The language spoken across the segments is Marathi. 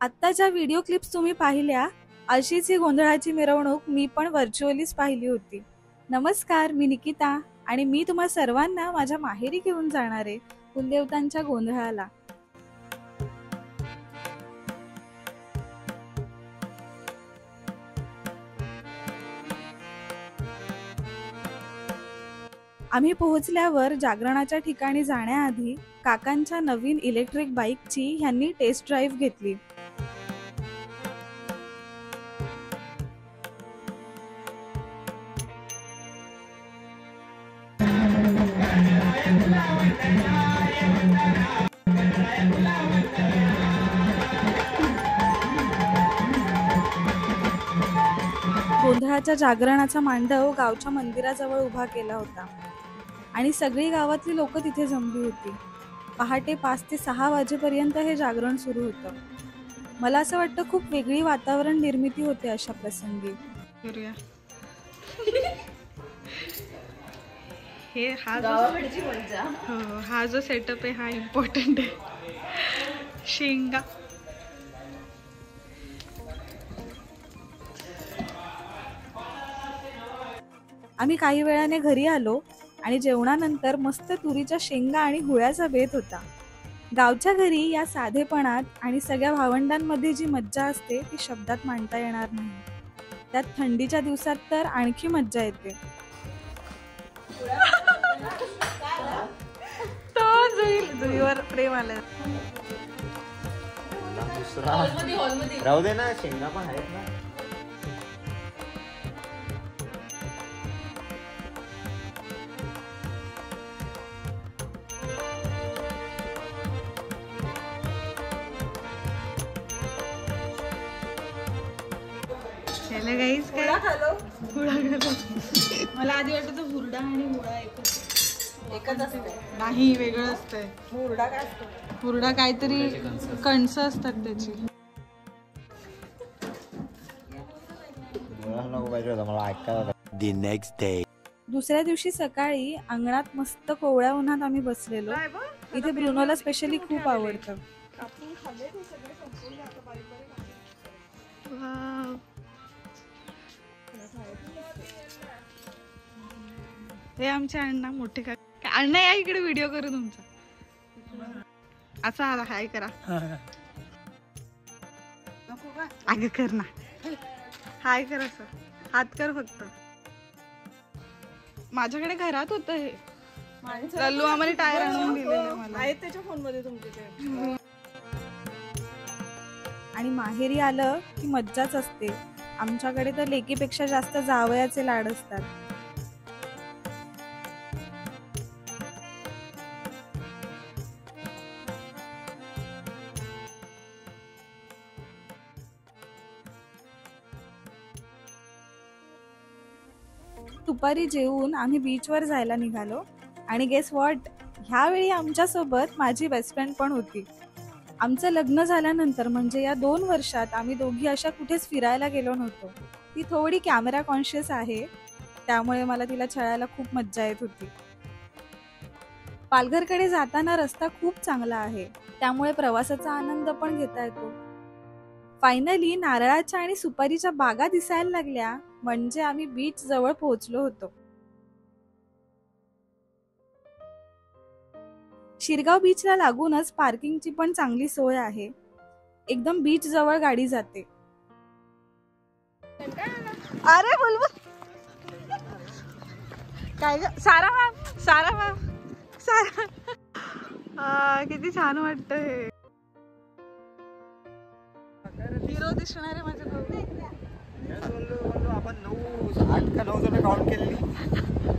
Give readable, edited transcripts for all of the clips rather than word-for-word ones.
आत्ता ज्या व्हिडिओ क्लिप्स तुम्ही पाहिल्या अशीच ही गोंधळाची मिरवणूक मी पण व्हर्च्युअलीच पाहिली होती. नमस्कार, मी निकिता आणि मी तुम्हा सर्वांना माझ्या माहेरी घेऊन जाणार आहे कुलदेवतांच्या गोंधळाला. आम्ही पोहोचल्यावर जागरणाच्या ठिकाणी जाण्याआधी काकांच्या नवीन इलेक्ट्रिक बाईकची ह्यांनी टेस्ट ड्राईव्ह घेतली. गोंधळाच्या जागरणाचा मांडव गावच्या मंदिराजवळ उभा केला होता आणि सगळी गावातली लोक तिथे जमली होती. पहाटे 5 ते 6 वाजेपर्यंत हे जागरण सुरू होतं. मला असं वाटतं खूप वेगळी वातावरण निर्मिती होते अशा प्रसंगी. हे हा जो सेटअप आहे हा इम्पॉर्टंट आहे. शेंगा आम्ही काही वेळाने घरी आलो आणि जेवणानंतर मस्त तुरीच्या शेंगा आणि हुळ्याचा बेत होता. गावच्या घरी या साधेपणात आणि सगळ्या भावंडांमध्ये जी मज्जा असते ती शब्दात मांडता येणार नाही. त्यात थंडीच्या दिवसात तर आणखी मज्जा येते. तो जुईवर प्रेम आलं. राहू दे ना, शेंगा पण आहेत ना. गाईस काय हुडा खालो. मला आधी वाटत हुरडा आणि हुडा एकच असतं. नाही, वेगळं असतंय. हुरडा काय असतो? हुरडा काहीतरी कणसं असतात त्याची. दुसऱ्या दिवशी सकाळी अंगणात मस्त कोवळ्या उन्हात आम्ही बसलेलो. इथे ब्रुनोला स्पेशली खूप आवडतं. हे आमचे अण्णा मोठे का अण्णा या इकडे व्हिडिओ करू तुमचा. असा हाय करा. अगं कर ना, हाय कर, असं हात कर फक्त. माझ्याकडे घरात होतं हे. लल्लू आम्हाला टायर आणून दिलेलं मला. आहेत त्याच्या फोन मध्ये तुमचे. आणि माहेरी आलं की मज्जाच असते. आमच्याकडे तर लेकीपेक्षा जास्त जावयाचे लाड असतात. दुपारी जेवून आम्ही बीचवर जायला निघालो आणि गेस व्हॉट, ह्यावेळी आमच्यासोबत माझी बेस्ट फ्रेंड पण होती. आमचं लग्न झाल्यानंतर म्हणजे या 2 वर्षात आम्ही दोघी अशा कुठेच फिरायला गेलो नव्हतो. ती थोडी कॅमेरा कॉन्शियस आहे, त्यामुळे मला तिला छळायला खूप मज्जा येत होती. पालघरकडे जाताना रस्ता खूप चांगला आहे, त्यामुळे प्रवासाचा आनंद पण घेता येतो. फायनली नारळाच्या आणि सुपारीच्या बागा दिसायला लागल्या म्हणजे आम्ही बीच जवळ पोहोचलो होतो. शिरगाव बीचला लागूनच पार्किंगची पण चांगली सोय आहे. एकदम बीच जवळ गाडी जाते. अरे बुलबुल काय ग? सारा मॅम किती छान वाटत हे. हिरो दिसणारे माझे भाऊ. आपण 8 का 9 जण काउंट केलेली.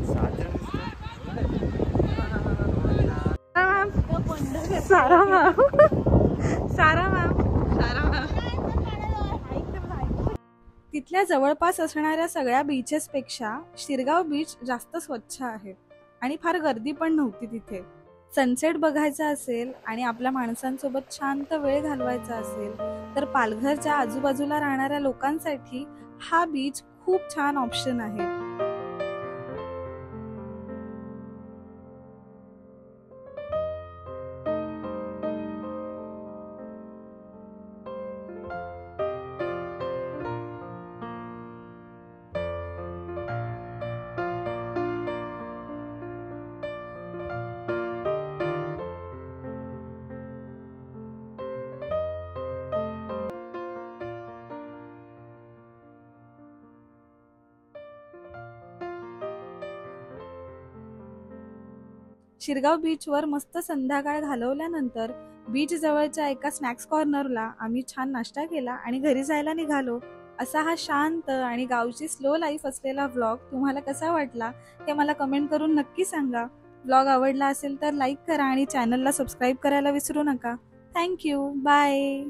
7 जण. सारा मॅम. तिथल्या जवळपास असणाऱ्या सगळ्या बीचेस पेक्षा शिरगाव बीच जास्त स्वच्छ आहे आणि फार गर्दी पण नव्हती तिथे. सनसेट बघायचा असेल आणि आपल्या माणसांसोबत शांत वेळ घालवायचा असेल तर पालघरच्या आजूबाजूला राहणाऱ्या लोकांसाठी हा बीच खूप छान ऑप्शन आहे. शिरगाव बीचवर मस्त संध्याकाळ घालवल्यानंतर बीच जवळच्या एका स्नॅक्स कॉर्नरला आम्ही छान नाश्ता केला आणि घरी जायला निघालो. असा हा शांत आणि गावची स्लो लाईफ असलेला व्लॉग तुम्हाला कसा वाटला ते मला कमेंट करून नक्की सांगा. व्लॉग आवडला असेल तर लाईक करा आणि चॅनलला सबस्क्राईब करायला विसरू नका. थँक्यू. बाय.